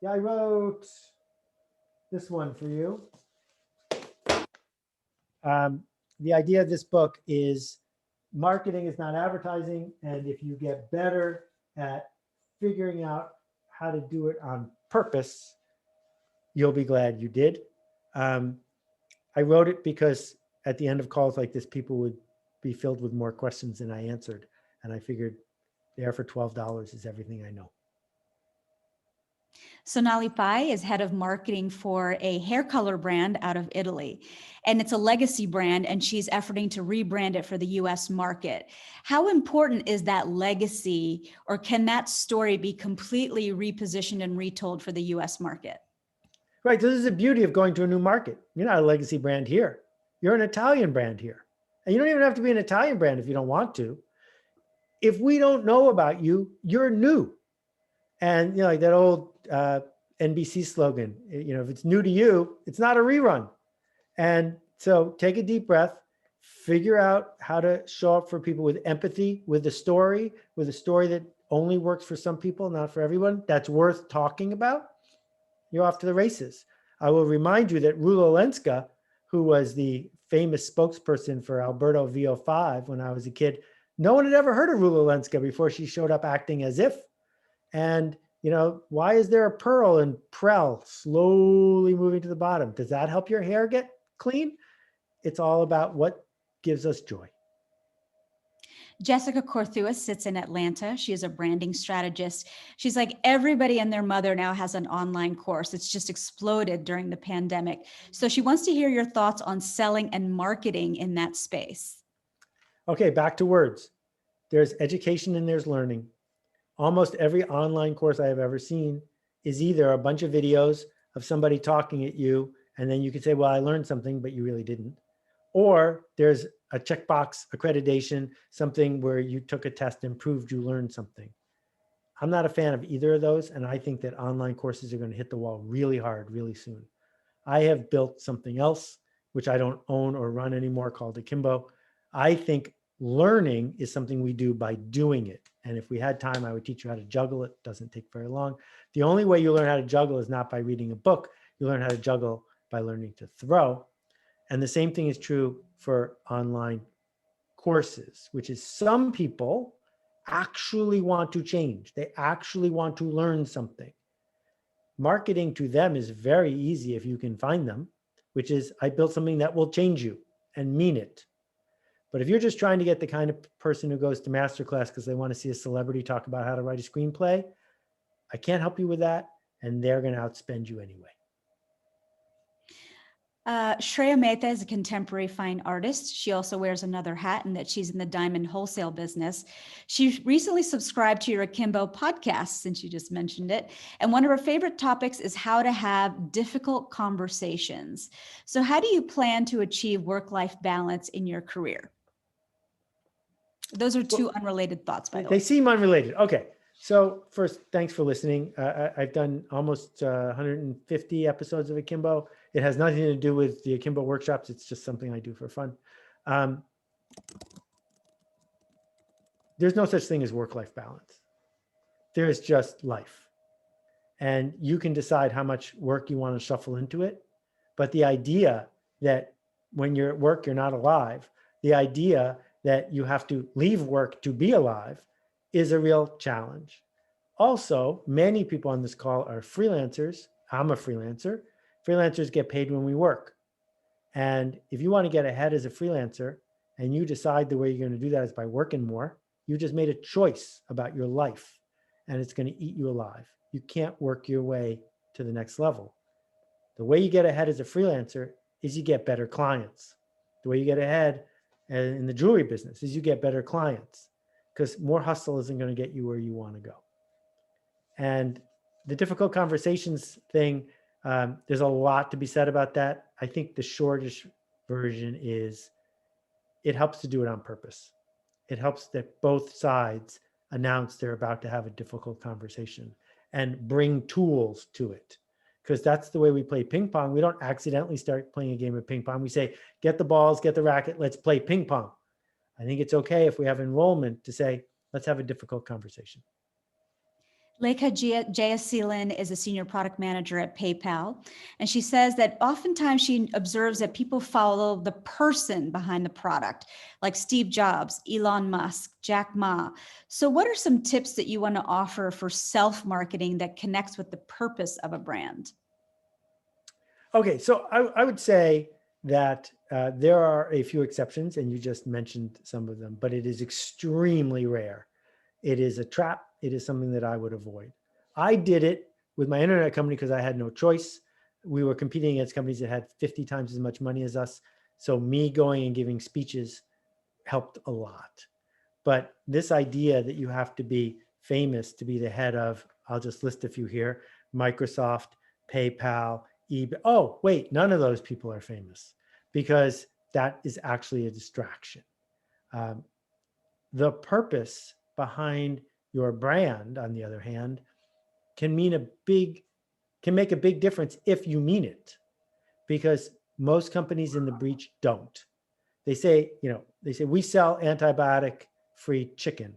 Yeah, I wrote this one for you. the idea of this book is marketing is not advertising. And if you get better at figuring out how to do it on purpose, you'll be glad you did. I wrote it because at the end of calls like this, people would be filled with more questions than I answered. And I figured there for $12 is everything I know. Sonali Pai is head of marketing for a hair color brand out of Italy. And it's a legacy brand, and she's efforting to rebrand it for the US market. How important is that legacy, or can that story be completely repositioned and retold for the US market? Right. So this is the beauty of going to a new market. You're not a legacy brand here. You're an Italian brand here. And you don't even have to be an Italian brand if you don't want to. If we don't know about you, you're new. And like that old NBC slogan, if it's new to you, it's not a rerun. And so take a deep breath, figure out how to show up for people with empathy, with a story that only works for some people, not for everyone, that's worth talking about. You're off to the races. I will remind you that Rula Lenska, who was the famous spokesperson for Alberto VO5 when I was a kid, no one had ever heard of Rula Lenska before she showed up acting as if. And, why is there a pearl in Prel slowly moving to the bottom? Does that help your hair get clean? It's all about what gives us joy. Jessica Corthua sits in Atlanta. She is a branding strategist. She's like, everybody and their mother now has an online course. It's just exploded during the pandemic. So she wants to hear your thoughts on selling and marketing in that space. Okay, back to words. There's education and there's learning. Almost every online course I have ever seen is either a bunch of videos of somebody talking at you, and then you could say, well, I learned something, but you really didn't. Or there's a checkbox accreditation, something where you took a test and proved you learned something. I'm not a fan of either of those, and I think that online courses are going to hit the wall really hard, really soon. I have built something else, which I don't own or run anymore, called Akimbo. I think learning is something we do by doing it. And if we had time, I would teach you how to juggle. It doesn't take very long. The only way you learn how to juggle is not by reading a book. You learn how to juggle by learning to throw. And the same thing is true for online courses, which is some people actually want to change. They actually want to learn something. Marketing to them is very easy if you can find them, which is, I built something that will change you and mean it. But if you're just trying to get the kind of person who goes to masterclass because they want to see a celebrity talk about how to write a screenplay, I can't help you with that. And they're going to outspend you anyway. Shreya Mehta is a contemporary fine artist. She also wears another hat in that she's in the diamond wholesale business. She recently subscribed to your Akimbo podcast, since you just mentioned it. And one of her favorite topics is how to have difficult conversations. So how do you plan to achieve work-life balance in your career? Those are two unrelated thoughts, by the way. They seem unrelated. Okay. So first, thanks for listening. I've done almost 150 episodes of Akimbo. It has nothing to do with the Akimbo workshops. It's just something I do for fun. There's no such thing as work-life balance. There's just life. And you can decide how much work you want to shuffle into it. But the idea that when you're at work, you're not alive, the idea that you have to leave work to be alive is a real challenge. Also, many people on this call are freelancers. I'm a freelancer. Freelancers get paid when we work. And if you want to get ahead as a freelancer and you decide the way you're going to do that is by working more, you just made a choice about your life and it's going to eat you alive. You can't work your way to the next level. The way you get ahead as a freelancer is you get better clients. The way you get ahead in the jewelry business is you get better clients, because more hustle isn't going to get you where you want to go. And the difficult conversations thing, there's a lot to be said about that. I think the shortest version is it helps to do it on purpose. It helps that both sides announce they're about to have a difficult conversation and bring tools to it. Because that's the way we play ping pong. We don't accidentally start playing a game of ping pong. We say, get the balls, get the racket, let's play ping pong. I think it's okay if we have enrollment to say, let's have a difficult conversation. Lekha Jayaseelan is a senior product manager at PayPal. And she says that oftentimes she observes that people follow the person behind the product, like Steve Jobs, Elon Musk, Jack Ma. So what are some tips that you want to offer for self-marketing that connects with the purpose of a brand? Okay, so I would say that there are a few exceptions, and you just mentioned some of them, but it is extremely rare. It is a trap. It is something that I would avoid. I did it with my internet company because I had no choice. We were competing against companies that had 50 times as much money as us. So me going and giving speeches helped a lot. But this idea that you have to be famous to be the head of, I'll just list a few here, Microsoft, PayPal, eBay. Oh, wait, none of those people are famous because that is actually a distraction. The purpose behind your brand, on the other hand, can make a big difference if you mean it, because most companies in the breach don't. They say, we sell antibiotic-free chicken,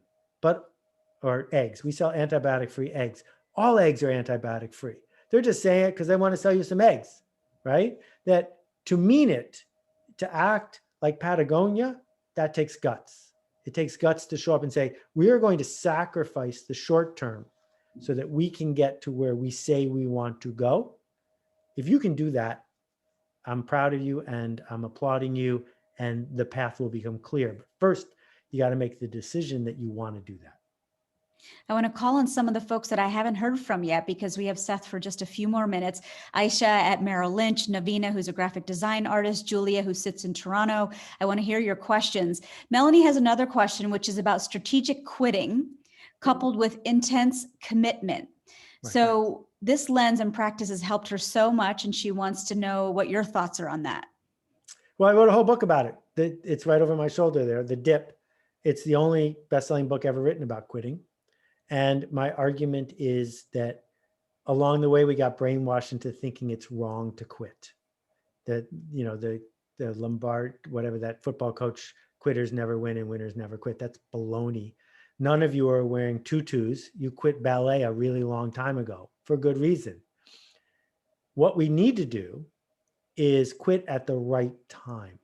or eggs. We sell antibiotic-free eggs. All eggs are antibiotic-free. They're just saying it because they want to sell you some eggs, right? That to mean it, to act like Patagonia, that takes guts. It takes guts to show up and say, we are going to sacrifice the short term so that we can get to where we say we want to go. If you can do that, I'm proud of you and I'm applauding you, and the path will become clear. But first, you got to make the decision that you want to do that. I want to call on some of the folks that I haven't heard from yet because we have Seth for just a few more minutes. Aisha at Merrill Lynch, Navina, who's a graphic design artist, Julia, who sits in Toronto. I want to hear your questions. Melanie has another question, which is about strategic quitting coupled with intense commitment. Right. So this lens and practice has helped her so much, and she wants to know what your thoughts are on that. Well, I wrote a whole book about it. It's right over my shoulder there, The Dip. It's the only best-selling book ever written about quitting. And my argument is that along the way, we got brainwashed into thinking it's wrong to quit. That, the Lombard, whatever, that football coach, quitters never win and winners never quit. That's baloney. None of you are wearing tutus. You quit ballet a really long time ago for good reason. What we need to do is quit at the right time.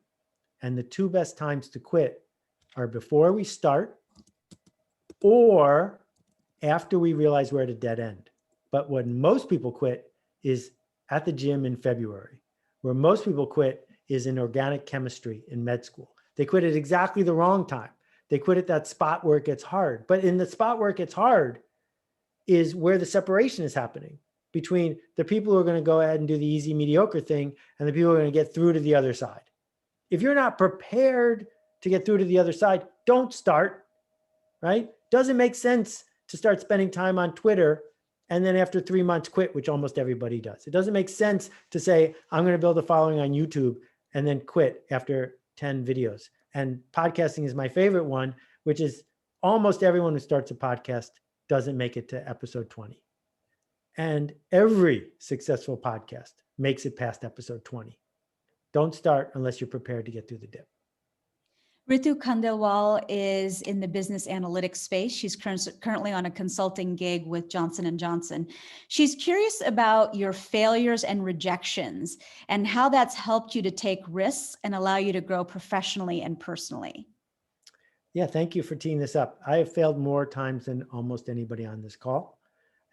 And the two best times to quit are before we start or after we realize we're at a dead end. But when most people quit is at the gym in February. Where most people quit is in organic chemistry in med school. They quit at exactly the wrong time. They quit at that spot where it gets hard. But in the spot where it gets hard is where the separation is happening between the people who are going to go ahead and do the easy, mediocre thing and the people who are going to get through to the other side. If you're not prepared to get through to the other side, don't start, right? Doesn't make sense to start spending time on Twitter and then after 3 months quit, which almost everybody does. It doesn't make sense to say, I'm going to build a following on YouTube and then quit after 10 videos. And podcasting is my favorite one, which is almost everyone who starts a podcast doesn't make it to episode 20. And every successful podcast makes it past episode 20. Don't start unless you're prepared to get through the dip. Ritu Khandelwal is in the business analytics space. She's currently on a consulting gig with Johnson & Johnson. She's curious about your failures and rejections and how that's helped you to take risks and allow you to grow professionally and personally. Yeah, thank you for teeing this up. I have failed more times than almost anybody on this call.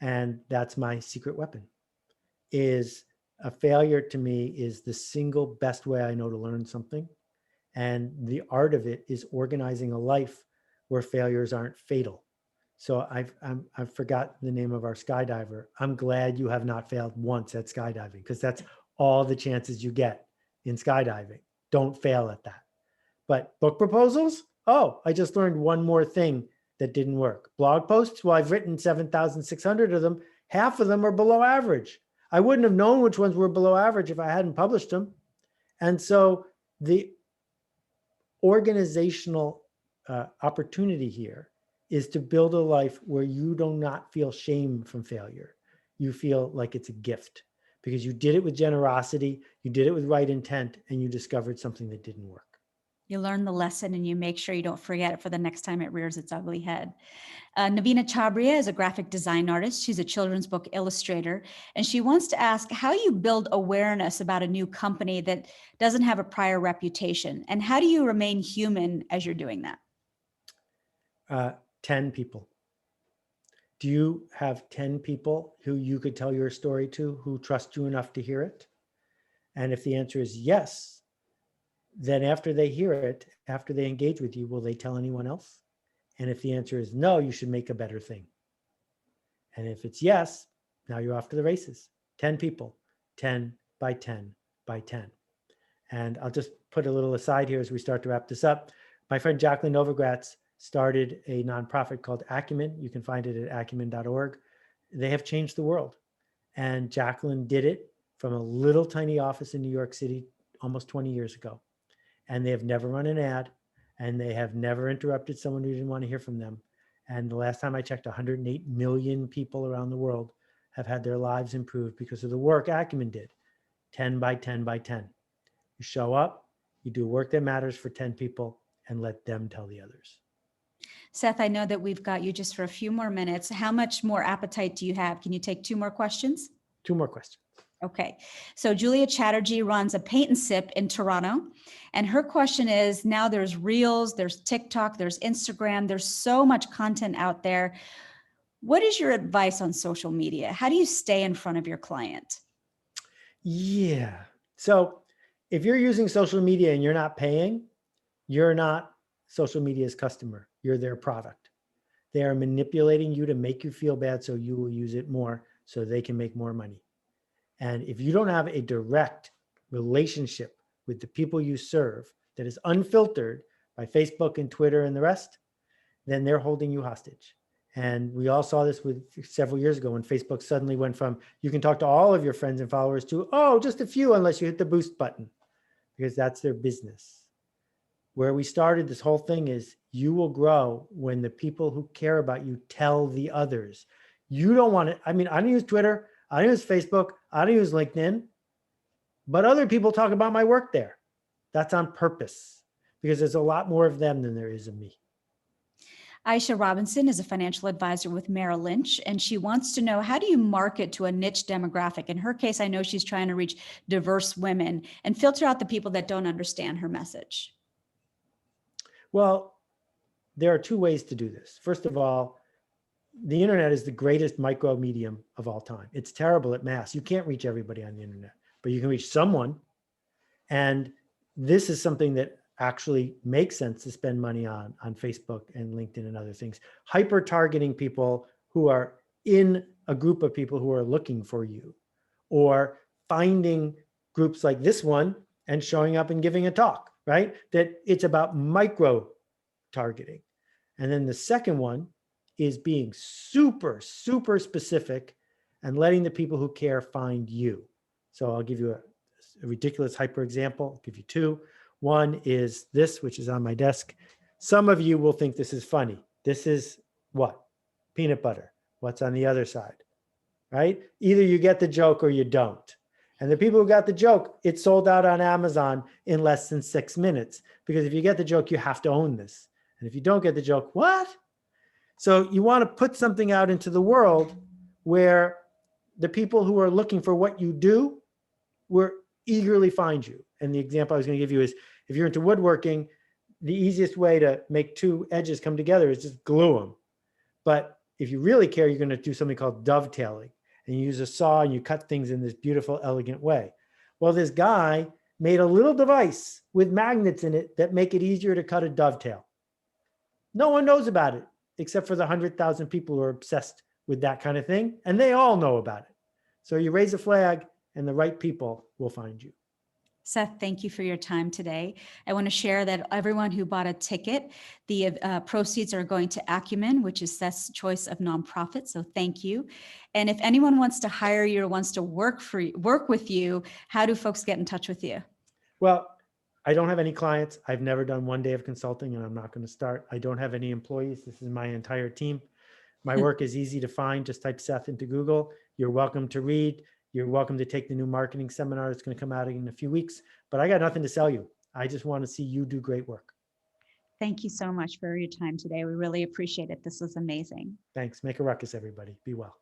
And that's my secret weapon. Is a failure to me is the single best way I know to learn something. And the art of it is organizing a life where failures aren't fatal. So I've forgotten the name of our skydiver. I'm glad you have not failed once at skydiving because that's all the chances you get in skydiving. Don't fail at that. But book proposals? Oh, I just learned one more thing that didn't work. Blog posts? Well, I've written 7,600 of them. Half of them are below average. I wouldn't have known which ones were below average if I hadn't published them. And so the organizational opportunity here is to build a life where you do not feel shame from failure. You feel like it's a gift because you did it with generosity, you did it with right intent, and you discovered something that didn't work. You learn the lesson and you make sure you don't forget it for the next time it rears its ugly head. Navina Chabria is a graphic design artist. She's a children's book illustrator, and she wants to ask how you build awareness about a new company that doesn't have a prior reputation, and how do you remain human as you're doing that? 10 people. Do you have 10 people who you could tell your story to, who trust you enough to hear it? And if the answer is yes, then after they hear it, after they engage with you, will they tell anyone else? And if the answer is no, you should make a better thing. And if it's yes, now you're off to the races. 10 people, 10 by 10 by 10. And I'll just put a little aside here as we start to wrap this up. My friend Jacqueline Novogratz started a nonprofit called Acumen. You can find it at acumen.org. They have changed the world. And Jacqueline did it from a little tiny office in New York City almost 20 years ago. And they have never run an ad, and they have never interrupted someone who didn't want to hear from them. And the last time I checked, 108 million people around the world have had their lives improved because of the work Acumen did. 10 by 10 by 10. You show up, you do work that matters for 10 people, and let them tell the others. Seth, I know that we've got you just for a few more minutes. How much more appetite do you have? Can you take 2 more questions? 2 more questions. Okay. So Julia Chatterjee runs a paint and sip in Toronto. And her question is, now there's Reels, there's TikTok, there's Instagram, there's so much content out there. What is your advice on social media? How do you stay in front of your client? Yeah. So if you're using social media and you're not paying, you're not social media's customer. You're their product. They are manipulating you to make you feel bad so you will use it more so they can make more money. And if you don't have a direct relationship with the people you serve that is unfiltered by Facebook and Twitter and the rest, then they're holding you hostage. And we all saw this with several years ago when Facebook suddenly went from, you can talk to all of your friends and followers to, oh, just a few unless you hit the boost button, because that's their business. Where we started this whole thing is you will grow when the people who care about you tell the others. You don't want to, I don't use Twitter, I don't use Facebook, I don't use LinkedIn, but other people talk about my work there. That's on purpose because there's a lot more of them than there is of me. Aisha Robinson is a financial advisor with Merrill Lynch, and she wants to know, how do you market to a niche demographic? In her case, I know she's trying to reach diverse women and filter out the people that don't understand her message. Well, there are 2 ways to do this. First of all, the internet is the greatest micro medium of all time. It's terrible at mass. You can't reach everybody on the internet, but you can reach someone. And this is something that actually makes sense to spend money on Facebook and LinkedIn and other things. Hyper targeting people who are in a group of people who are looking for you, or finding groups like this one and showing up and giving a talk, right? That it's about micro targeting. And then the second one is being super, super specific and letting the people who care find you. So I'll give you a ridiculous hyper example. I'll give you 2. One is this, which is on my desk. Some of you will think this is funny. This is what? Peanut butter. What's on the other side, right? Either you get the joke or you don't. And the people who got the joke, it sold out on Amazon in less than 6 minutes. Because if you get the joke, you have to own this. And if you don't get the joke, what? So you want to put something out into the world where the people who are looking for what you do will eagerly find you. And the example I was going to give you is, if you're into woodworking, the easiest way to make 2 edges come together is just glue them. But if you really care, you're going to do something called dovetailing. And you use a saw and you cut things in this beautiful, elegant way. Well, this guy made a little device with magnets in it that make it easier to cut a dovetail. No one knows about it except for the 100,000 people who are obsessed with that kind of thing. And they all know about it. So you raise a flag and the right people will find you. Seth, thank you for your time today. I want to share that everyone who bought a ticket, the proceeds are going to Acumen, which is Seth's choice of nonprofit. So thank you. And if anyone wants to hire you or wants to work with you, how do folks get in touch with you? Well, I don't have any clients. I've never done 1 day of consulting, and I'm not going to start. I don't have any employees. This is my entire team. My work is easy to find. Just type Seth into Google. You're welcome to read. You're welcome to take the new marketing seminar that's going to come out in a few weeks. But I got nothing to sell you. I just want to see you do great work. Thank you so much for your time today. We really appreciate it. This was amazing. Thanks. Make a ruckus, everybody. Be well.